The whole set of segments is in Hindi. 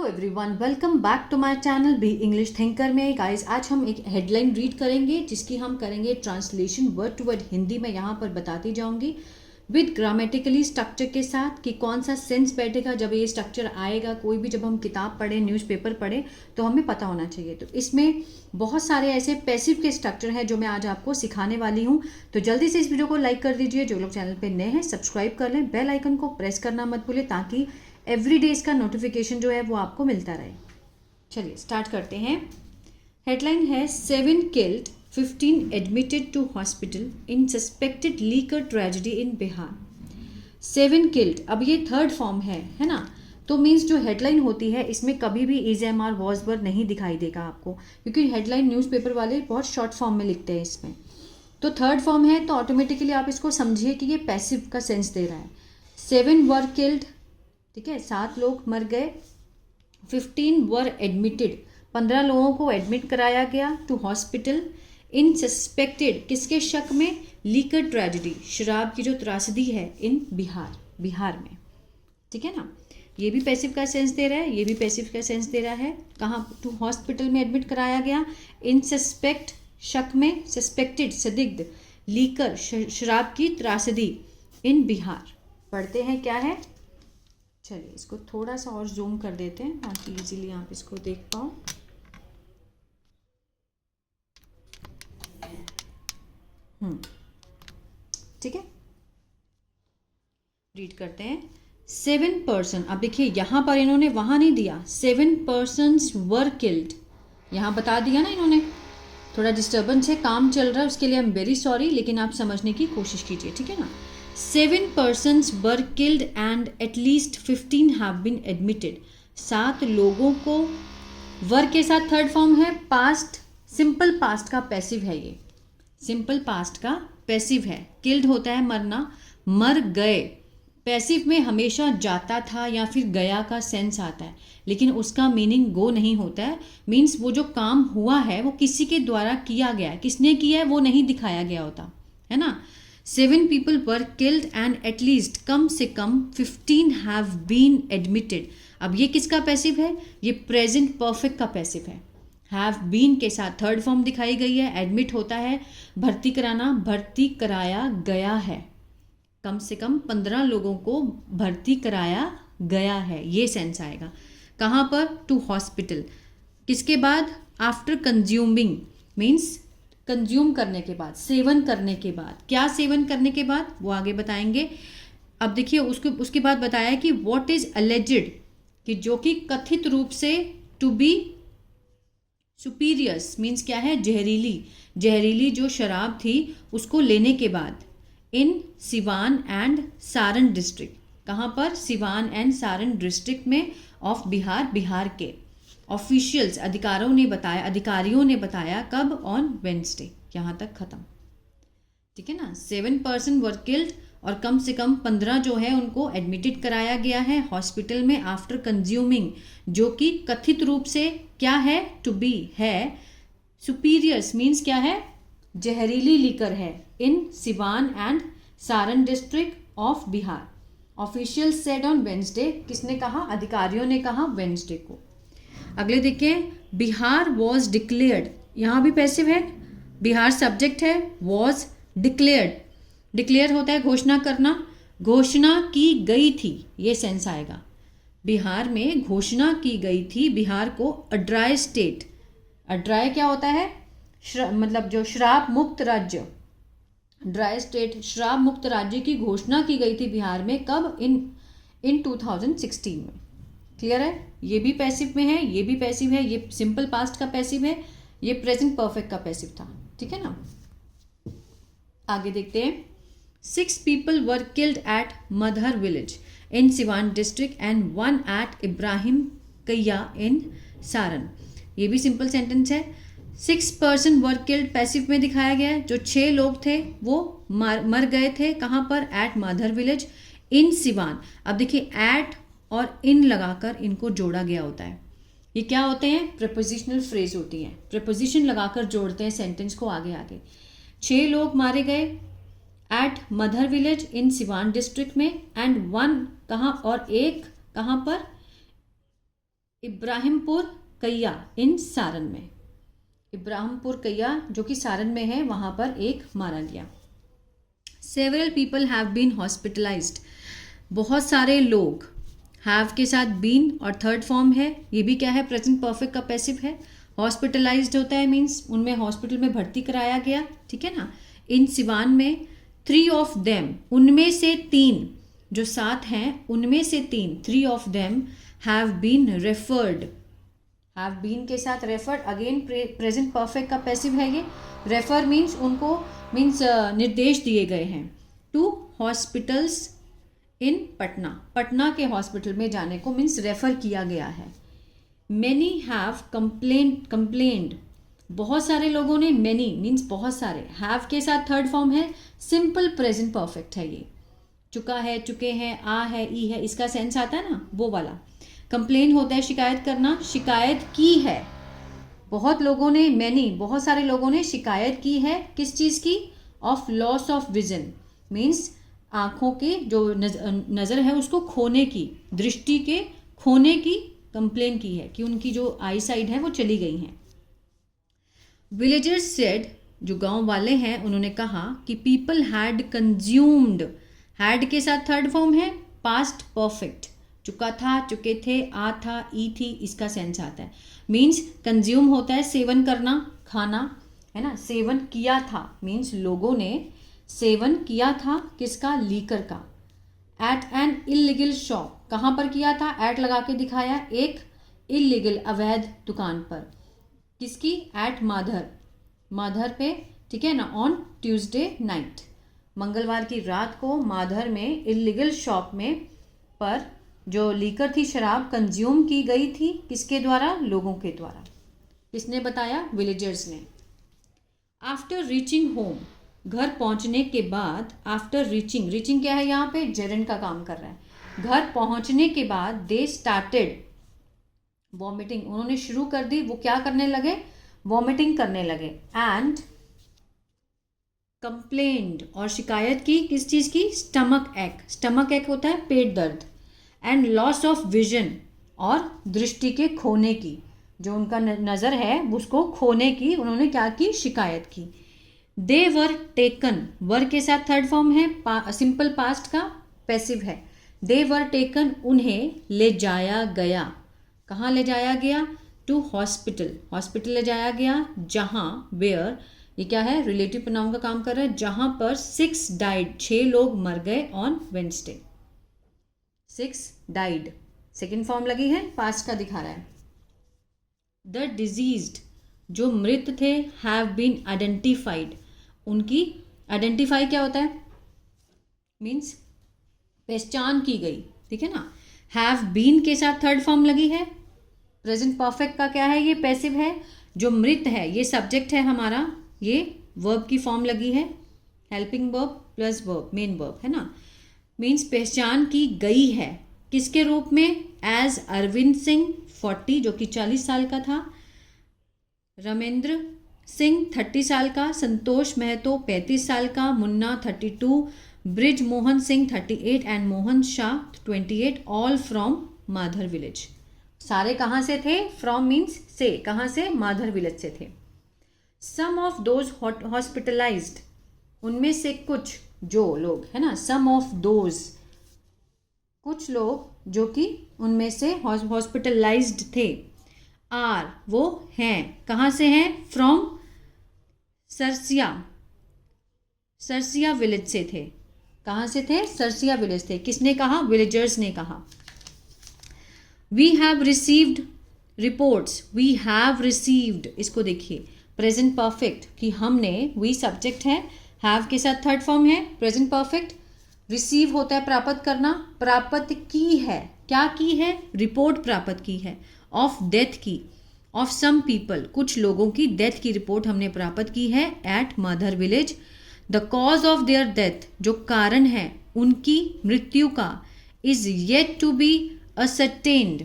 Everyone, welcome back to my channel B English thinker में। गाइस, आज हम एक हेडलाइन रीड करेंगे जिसकी हम करेंगे translation word to word Hindi में। यहाँ पर बताती जाऊंगी विद ग्रामेटिकली स्ट्रक्चर के साथ कि कौन सा सेंस बैठेगा जब ये स्ट्रक्चर आएगा। कोई भी जब हम किताब पढ़ें, न्यूज़पेपर पढ़ें तो हमें पता होना चाहिए। तो इसमें बहुत सारे ऐसे पैसिव के स्ट्रक्चर हैं जो मैं आज आपको सिखाने वाली हूँ। तो जल्दी से इस वीडियो को लाइक कर दीजिए। जो लोग चैनल पर नए हैं सब्सक्राइब कर लें, बेल आइकन को प्रेस करना मत भूलें ताकि एवरी डे इसका नोटिफिकेशन जो है वो आपको मिलता रहे। चलिए स्टार्ट करते हैं। हेडलाइन है 7 killed 15 admitted to hospital in suspected liquor tragedy in Bihar. 7 killed, अब ये थर्ड फॉर्म है ना। तो मीन्स जो हेडलाइन होती है इसमें कभी भी is am are was were नहीं दिखाई देगा आपको, क्योंकि हेडलाइन न्यूज़पेपर वाले बहुत शॉर्ट फॉर्म में लिखते हैं इसमें। तो थर्ड फॉर्म है तो ऑटोमेटिकली आप इसको समझिए कि ये पैसिव का सेंस दे रहा है। 7 वर किल्ड, ठीक है, 7 लोग मर गए। 15 वर एडमिटेड, 15 लोगों को एडमिट कराया गया टू हॉस्पिटल इन सस्पेक्टेड, किसके शक में, लीकर ट्रेजेडी, शराब की जो त्रासदी है इन बिहार में। ठीक है ना। ये भी पैसिव का सेंस दे रहा है, ये भी पैसिव का सेंस दे रहा है। कहाँ, टू हॉस्पिटल में एडमिट कराया गया, इन सस्पेक्ट, शक में, सस्पेक्टेड संदिग्ध, लीकर शराब की त्रासदी इन बिहार। पढ़ते हैं क्या है। चलिए इसको थोड़ा सा और जूम कर देते हैं ताकि इजीली आप इसको देख पाओ। ठीक है, रीड करते हैं। 7 पर्सन, अब देखिए यहाँ पर इन्होंने वहां नहीं दिया, 7 पर्सन्स वर किल्ड, यहाँ बता दिया ना इन्होंने। थोड़ा डिस्टर्बेंस है, काम चल रहा है, उसके लिए आई एम वेरी सॉरी, लेकिन आप समझने की कोशिश कीजिए। ठीक है ना। 7 persons were killed and at least 15 have been admitted। 7 लोगों को, वर के साथ थर्ड फॉर्म है, पास्ट, सिंपल पास्ट का पैसिव है, ये सिंपल पास्ट का पैसिव है। किल्ड होता है मरना, मर गए। पैसिव में हमेशा जाता था या फिर गया का सेंस आता है, लेकिन उसका मीनिंग गो नहीं होता है। मीन्स वो जो काम हुआ है वो किसी के द्वारा किया गया है, किसने किया है वो नहीं दिखाया गया होता है ना। 7 people were killed and at least, कम से कम 15 have been admitted। अब ये किसका पैसिव है, ये प्रेजेंट परफेक्ट का पैसिव है। have been के साथ थर्ड फॉर्म दिखाई गई है। एडमिट होता है भर्ती कराना, भर्ती कराया गया है। कम से कम 15 लोगों को भर्ती कराया गया है, ये सेंस आएगा। कहाँ पर, टू हॉस्पिटल, किसके बाद, आफ्टर कंज्यूमिंग, मीन्स कंज्यूम करने के बाद, सेवन करने के बाद। क्या सेवन करने के बाद वो आगे बताएंगे। अब देखिए उसके बाद बताया कि व्हाट इज अलेजेड, कि जो कि कथित रूप से, टू बी सुपीरियस, मीन्स क्या है, जहरीली जो शराब थी उसको लेने के बाद, इन सिवान एंड सारण डिस्ट्रिक्ट। कहाँ पर, सिवान एंड सारण डिस्ट्रिक्ट में ऑफ बिहार के। ऑफिशियल्स, अधिकारियों ने बताया कब, ऑन वेंसडे। यहाँ तक खत्म। ठीक है ना। 7 पर्सन वर किल्ड और कम से कम 15 जो है उनको एडमिटेड कराया गया है हॉस्पिटल में आफ्टर कंज्यूमिंग, जो कि कथित रूप से क्या है, टू बी है, सुपीरियर्स मीन्स क्या है, जहरीली लीकर है, in Siwan and Saran district of Bihar. Official said on Wednesday, किसने कहा, अधिकारियों ने कहा वेंसडे को। अगले देखिए, बिहार वॉज डिक्लेयर्ड, यहाँ भी पैसिव है, बिहार सब्जेक्ट है, वॉज डिक्लेयर्ड, डिक्लेयर होता है घोषणा करना, घोषणा की गई थी, ये सेंस आएगा। बिहार में घोषणा की गई थी बिहार को a dry state. A dry क्या होता है, मतलब जो शराब मुक्त राज्य, ड्राई स्टेट, शराब मुक्त राज्य की घोषणा की गई थी बिहार में, कब, इन 2016 में। क्लियर है। ये भी पैसिव में है, ये भी पैसिव है, ये सिंपल पास्ट का पैसिव है, ये प्रेजेंट परफेक्ट का पैसिव था। ठीक है ना। आगे देखते हैं। 6 people were killed at mother village in Siwan district and 1 at Ibrahim कैया इन सारण। ये भी सिंपल सेंटेंस है। 6 person were killed पैसिव में दिखाया गया है, जो 6 लोग थे वो मर गए थे। कहाँ पर, at Madhar village in Siwan. अब देखिए एट और इन लगाकर इनको जोड़ा गया होता है। ये क्या होते हैं, प्रेपोजिशनल फ्रेज होती हैं, प्रेपोजिशन लगाकर जोड़ते हैं सेंटेंस को आगे। 6 लोग मारे गए at Madhar village in Siwan district में, एंड 1 कहाँ, और 1 कहाँ पर, इब्राहिमपुर कैया इन सारन में, इब्राहिमपुर कैया जो कि सारन में है, वहाँ पर एक मारा गया। Several people have been hospitalized, बहुत सारे लोग, हैव के साथ बीन और थर्ड फॉर्म है, ये भी क्या है, प्रेजेंट परफेक्ट का पैसिव है। हॉस्पिटलाइज्ड होता है मीन्स उनमें हॉस्पिटल में भर्ती कराया गया, ठीक है ना। इन सिवान में 3 ऑफ देम, उनमें से 3, जो 7 हैं उनमें से 3, 3 of them have been referred, have been के साथ रेफर्ड, अगेन प्रेजेंट परफेक्ट का पैसिव है ये। रेफर मीन्स उनको, मीन्स निर्देश दिए गए हैं, to hospitals in Patna, Patna के हॉस्पिटल में जाने को मीन्स रेफर किया गया है। मैनी हैव कंप्लेंड, बहुत सारे लोगों ने, मैनी मीन्स बहुत सारे, हैव के साथ थर्ड फॉर्म है, सिंपल प्रेजेंट परफेक्ट है ये, चुका है, चुके हैं, आ है, ई है, इसका सेंस आता है ना, वो वाला। कंप्लेन होता है शिकायत करना, शिकायत की है, बहुत लोगों ने, मैनी बहुत सारे लोगों ने शिकायत की है, किस चीज़ की, of loss of vision means आँखों के जो नज़र है उसको खोने की, दृष्टि के खोने की कंप्लेन की है कि उनकी जो आई साइड है वो चली गई हैं। विलेजर्स सेड, जो गांव वाले हैं उन्होंने कहा कि पीपल हैड कंज्यूम्ड, हैड के साथ थर्ड फॉर्म है, पास्ट परफेक्ट, चुका था, चुके थे, आ था, ई थी, इसका सेंस आता है। मीन्स कंज्यूम होता है सेवन करना, खाना, है ना। सेवन किया था मीन्स लोगों ने सेवन किया था, किसका, लीकर का। एट एन इलीगल शॉप, कहाँ पर किया था, एट लगा के दिखाया, एक इलीगल अवैध दुकान पर, किसकी, एट माधर, माधर पे, ठीक है ना। ऑन ट्यूसडे नाइट, मंगलवार की रात को माधर में इलीगल शॉप में पर जो लीकर थी, शराब कंज्यूम की गई थी, किसके द्वारा, लोगों के द्वारा। किसने बताया, विलेजर्स ने। आफ्टर रीचिंग होम, घर पहुंचने के बाद, आफ्टर रीचिंग, रीचिंग क्या है यहाँ पे, जेरेंड का काम कर रहा है। घर पहुंचने के बाद दे स्टार्टेड वॉमिटिंग, उन्होंने शुरू कर दी, वो क्या करने लगे, वॉमिटिंग करने लगे। एंड कंप्लेंड, और शिकायत की, किस चीज़ की, स्टमक एक, स्टमक एक होता है पेट दर्द। एंड लॉस ऑफ विजन, और दृष्टि के खोने की, जो उनका नज़र है उसको खोने की उन्होंने क्या की, शिकायत की। दे वर टेकन, वर के साथ थर्ड फॉर्म है, सिंपल पास्ट का पैसिव है। दे वर टेकन, उन्हें ले जाया गया, कहाँ ले जाया गया, टू हॉस्पिटल, हॉस्पिटल ले जाया गया, जहाँ, वेयर, ये क्या है, रिलेटिव प्रोनाउन का काम कर रहा है, जहाँ पर 6 डाइड, 6 लोग मर गए on Wednesday, 6 died, second form लगी है, पास्ट का दिखा रहा है। द डिजीज्ड, जो मृत थे, हैव बीन आइडेंटिफाइड, उनकी आइडेंटिफाई क्या होता है, मीन्स पहचान की गई, ठीक है ना। हैव बीन के साथ थर्ड फॉर्म लगी है, प्रेजेंट परफेक्ट का क्या है, ये पैसिव है। जो मृत है ये सब्जेक्ट है हमारा, ये वर्ब की फॉर्म लगी है, helping verb plus verb, main verb है ना। मीन्स पहचान की गई है, किसके रूप में, एज अरविंद सिंह 40 जो कि 40 साल का था, रमेंद्र सिंह 30 साल का, संतोष महतो 35 साल का, Munna 32, Brij Mohan Singh 38 and Mohan Shah 28, all from Madhar village. सारे कहाँ से थे, फ्रॉम मीन्स से, कहाँ से, माधर विलेज से थे। सम ऑफ दोज हॉस्पिटलाइज्ड, उनमें से कुछ जो लोग, है ना, सम ऑफ दोज, कुछ लोग जो कि उनमें से हॉस्पिटलाइज्ड थे, आर, वो हैं, कहाँ से हैं, फ्रॉम सरसिया, सरसिया विलेज से थे, कहाँ से थे, सरसिया विलेज थे। किसने कहा, विलेजर्स ने कहा। We have received reports, we have received, इसको देखिए प्रेजेंट परफेक्ट कि हमने, वी सब्जेक्ट है, हैव के साथ थर्ड फॉर्म है, प्रेजेंट परफेक्ट। रिसीव होता है प्राप्त करना, प्राप्त की है, क्या की है, रिपोर्ट प्राप्त की है, ऑफ डेथ की, ऑफ सम पीपल, कुछ लोगों की डेथ की रिपोर्ट हमने प्राप्त की है at Madhar village. The cause of their death, जो कारण है उनकी मृत्यु का, is yet to be ascertained,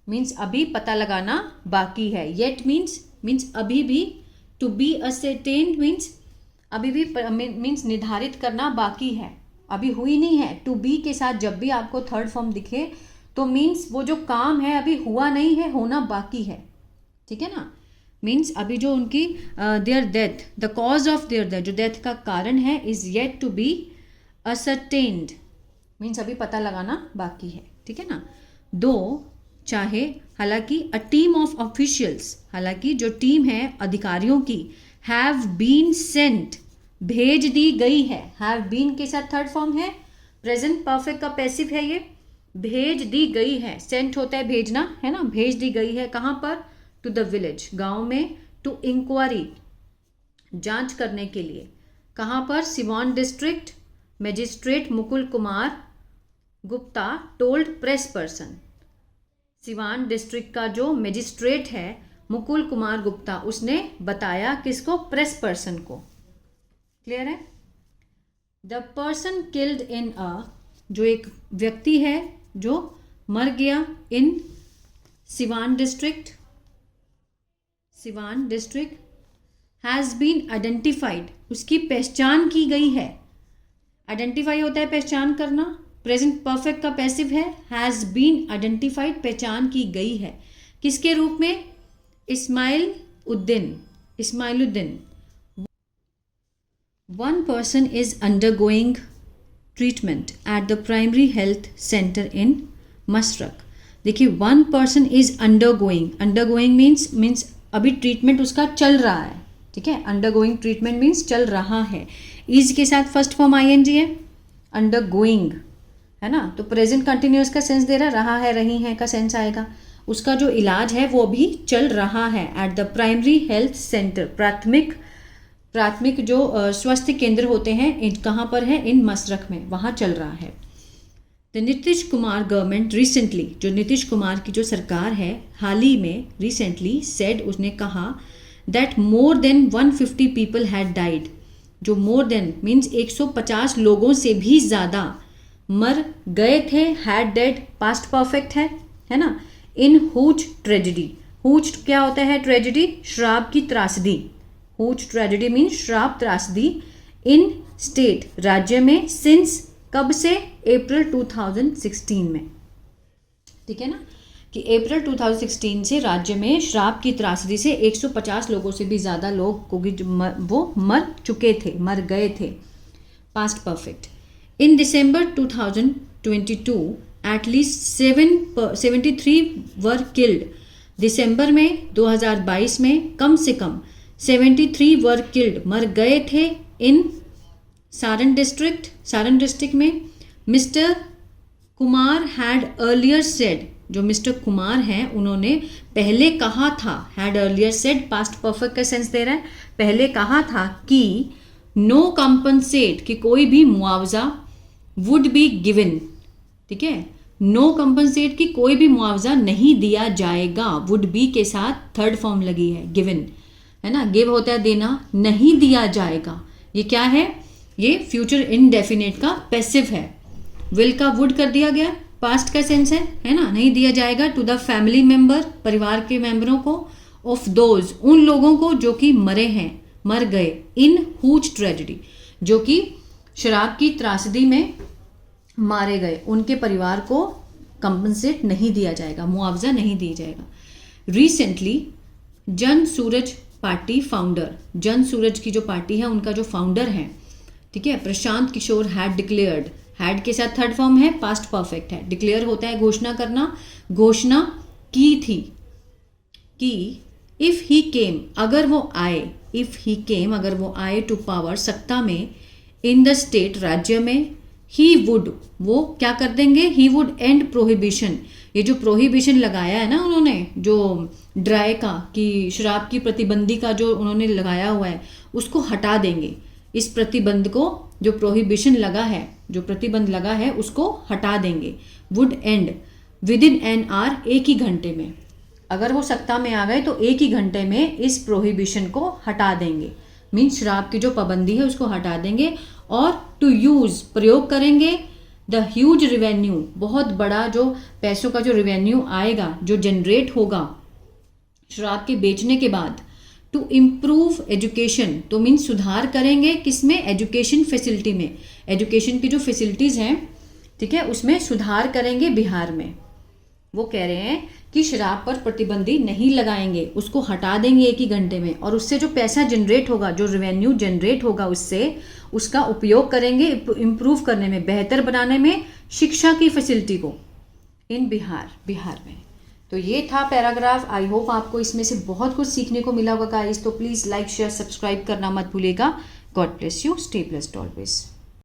means अभी पता लगाना बाकी है। येट मीन्स अभी भी, टू बी असर्टेन्ड मीन्स अभी भी, मीन्स निर्धारित करना बाकी है, अभी हुई नहीं है। टू बी के साथ जब भी आपको थर्ड फॉर्म दिखे तो मीन्स वो जो काम है अभी हुआ नहीं है, होना बाकी है, ठीक है ना। मीन्स अभी जो उनकी their death, the cause of their death, जो डेथ का कारण है, is yet to be ascertained, means अभी पता लगाना बाकी है, ठीक है ना। दो चाहे, हालांकि अ टीम ऑफ ऑफिशियल्स, हालांकि जो टीम है अधिकारियों की, हैव बीन सेंट, भेज दी गई है। हैव बीन के साथ थर्ड फॉर्म है, प्रेजेंट परफेक्ट का पैसिव है ये, भेज दी गई है, सेंट होता है भेजना, है ना, भेज दी गई है कहाँ पर, टू द विलेज, गांव में, टू इंक्वायरी, जांच करने के लिए, कहाँ पर, Siwan district. Magistrate Mukul Kumar Gupta told press person, Siwan district का जो मैजिस्ट्रेट है मुकुल कुमार गुप्ता, उसने बताया किसको, प्रेस पर्सन को। क्लियर है। The person killed in a, जो एक व्यक्ति है जो मर गया, in Siwan district, Siwan district, has been identified, उसकी पहचान की गई है। आइडेंटिफाई होता है पहचान करना, प्रेजेंट परफेक्ट का पैसिव है, हैज़ बीन आइडेंटिफाइड, पहचान की गई है, किसके रूप में, Ismailuddin, Ismailuddin. One person is undergoing treatment at the primary health centre in Mashrak. देखिए, one person is undergoing, undergoing means अभी ट्रीटमेंट उसका चल रहा है, ठीक है। अंडरगोइंग ट्रीटमेंट मीन्स चल रहा है, इज के साथ फर्स्ट फॉर्म आईएनजी है, अंडरगोइंग, है ना, तो प्रेजेंट कंटिन्यूअस का सेंस दे रहा है, रही है का सेंस आएगा। उसका जो इलाज है वो भी चल रहा है eight the primary health centre, प्राथमिक जो स्वास्थ्य केंद्र होते हैं कहाँ पर है, इन मशरक में, वहाँ चल रहा है। The Nitish Kumar government recently, जो नीतीश कुमार की जो सरकार है हाल ही में, रिसेंटली सेड, उसने कहा that more than 150 people had died, जो मोर देन मीन्स 150 लोगों से भी ज़्यादा मर गए थे, हैड डेड पास्ट परफेक्ट है ना, इन हुज ट्रेजेडी। हुज क्या होता है, ट्रेजेडी, श्राप की त्रासदी, हुज ट्रेजेडी मीन्स श्राप त्रासदी, इन स्टेट, राज्य में, सिंस कब से, अप्रैल 2016 में, ठीक है ना, कि अप्रैल 2016 से राज्य में श्राप की त्रासदी से 150 लोगों से भी ज़्यादा लोग को वो मर चुके थे, मर गए थे, past perfect. In December 2022 at least 73 were killed, दिसंबर में 2022 में कम से कम 73 वर किल्ड, मर गए थे, इन सारण डिस्ट्रिक्ट में। Mister Kumar had earlier said, जो मिस्टर कुमार हैं उन्होंने पहले कहा था, had earlier said past perfect का सेंस दे रहा है, पहले कहा था कि नो कंपनसेट, कि कोई भी मुआवजा, वुड बी गिवन, ठीक है, नो कंपनसेट की कोई भी मुआवजा नहीं दिया जाएगा, वुड बी के साथ थर्ड फॉर्म लगी है, गिवन, है ना, गिव होता है देना, नहीं दिया जाएगा, ये क्या है, ये फ्यूचर इनडेफिनेट का पैसिव है, विल का वुड कर दिया गया, पास्ट का सेंस है ना, नहीं दिया जाएगा, टू द फैमिली मेंबर, परिवार के मेंबरों को, ऑफ दोज, उन लोगों को जो कि मरे हैं, मर गए, इन हुज ट्रेजेडी, जो कि शराब की त्रासदी में मारे गए, उनके परिवार को कंपनसेट नहीं दिया जाएगा, मुआवजा नहीं दिया जाएगा। रिसेंटली जन सूरज पार्टी फाउंडर, जन सूरज की जो पार्टी है उनका जो फाउंडर है, ठीक है, Prashant Kishor had declared, had के साथ थर्ड फॉर्म है, पास्ट परफेक्ट है, डिक्लेयर होता है घोषणा करना, घोषणा की थी कि इफ ही केम, अगर वो आए, इफ ही केम, अगर वो आए टू पावर, सत्ता में, इन द स्टेट, राज्य में, ही वुड, वो क्या कर देंगे, ही वुड एंड प्रोहिबिशन, ये जो प्रोहिबिशन लगाया है ना उन्होंने, जो ड्राई का, कि शराब की प्रतिबंधी का जो उन्होंने लगाया हुआ है उसको हटा देंगे, इस प्रतिबंध को, जो प्रोहिबिशन लगा है, जो प्रतिबंध लगा है उसको हटा देंगे, would and with in an hour, एक ही घंटे में, अगर वो सत्ता में आ गए तो एक ही घंटे में इस प्रोहिबिशन को हटा देंगे, मीन्स शराब की जो पाबंदी है उसको हटा देंगे, और टू यूज, प्रयोग करेंगे, द ह्यूज रिवेन्यू, बहुत बड़ा जो पैसों का जो रिवेन्यू आएगा, जो जनरेट होगा शराब के बेचने के बाद, टू इम्प्रूव एजुकेशन, तो मीन्स सुधार करेंगे किसमें, एजुकेशन फैसिलिटी में, एजुकेशन की जो फैसिलिटीज़ हैं, ठीक है, उसमें सुधार करेंगे बिहार में, वो कह रहे हैं कि शराब पर प्रतिबंधी नहीं लगाएंगे, उसको हटा देंगे 1 ही घंटे में, और उससे जो पैसा जनरेट होगा, जो रेवेन्यू जनरेट होगा उससे, उसका उपयोग करेंगे इम्प्रूव करने में, बेहतर बनाने में शिक्षा की फैसिलिटी को इन बिहार में। तो ये था पैराग्राफ। आई होप आपको इसमें से बहुत कुछ सीखने को मिला होगा गाइस। तो प्लीज़ लाइक शेयर सब्सक्राइब करना मत भूलिएगा। God bless you, stay blessed always.